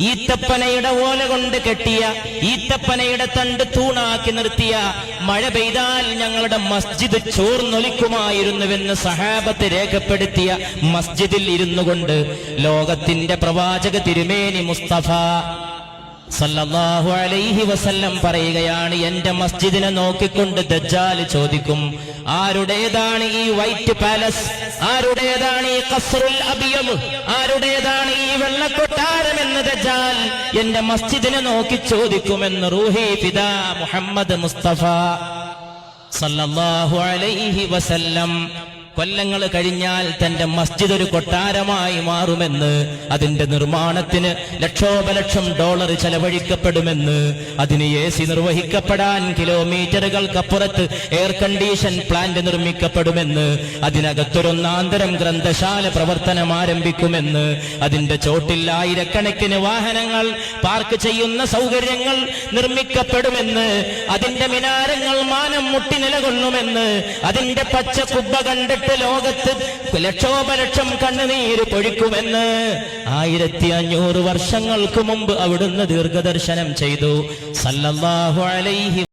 ഈത്തപ്പനയുടെ ഓല കൊണ്ട് കെട്ടിയ, ഈത്തപ്പനയുടെ തണ്ട് തൂണാക്കി നിർത്തിയ, മഴ പെയ്താൽ ഞങ്ങളുടെ മസ്ജിദ് ചോർന്നൊലിക്കുമായിരുന്നുവെന്ന് സഹാബത്ത് രേഖപ്പെടുത്തിയ മസ്ജിദിൽ ഇരുന്നു കൊണ്ട് ലോകത്തിന്റെ പ്രവാചക തിരുമേനി മുസ്തഫ സല്ലല്ലാഹു അലൈഹി വസല്ലം പറയുകയാണ്, എന്റെ മസ്ജിദിനെ നോക്കിക്കൊണ്ട് ദജ്ജാൽ ചോദിക്കും, ആരുടേതാണ് ഈ വൈറ്റ് പാലസ്, ആരുടേതാണ് ഈ ഖസ്റുൽ അബിയദ്, ആരുടേതാണ് ഈ വെള്ളക്കൊട്ടാരമെന്ന് ദജ്ജാൽ എന്റെ മസ്ജിദിനെ നോക്കി ചോദിക്കുമെന്ന് റൂഹി ഫിദാ മുഹമ്മദ് മുസ്തഫ സല്ലല്ലാഹു അലൈഹി വസല്ലം. കൊല്ലങ്ങൾ കഴിഞ്ഞാൽ തന്റെ മസ്ജിദ് ഒരു കൊട്ടാരമായി മാറുമെന്ന്, അതിന്റെ നിർമ്മാണത്തിന് ലക്ഷോപലക്ഷം ഡോളർ ചെലവഴിക്കപ്പെടുമെന്ന്, അതിന് AC നിർവഹിക്കപ്പെടാൻ കിലോമീറ്ററുകൾക്കപ്പുറത്ത് എയർ കണ്ടീഷൻ പ്ലാന്റ് നിർമ്മിക്കപ്പെടുമെന്ന്, അതിനകത്തൊരൊന്നാന്തരം ഗ്രന്ഥശാല പ്രവർത്തനം ആരംഭിക്കുമെന്ന്, അതിന്റെ ചോട്ടിൽ ആയിരക്കണക്കിന് വാഹനങ്ങൾ പാർക്ക് ചെയ്യുന്ന സൗകര്യങ്ങൾ നിർമ്മിക്കപ്പെടുമെന്ന്, അതിന്റെ മിനാരങ്ങൾ മാനം മുട്ടി നിലകൊള്ളുമെന്ന്, അതിന്റെ പച്ച കുബ്ബ കണ്ടിട്ട് ലോകത്ത് ലക്ഷോപലക്ഷം കണ്ണുനീര് പൊഴിക്കുമെന്ന് 1500 വർഷങ്ങൾക്ക് മുമ്പ് അവിടുന്ന് ദീർഘദർശനം ചെയ്തു സല്ലല്ലാഹു അലൈഹി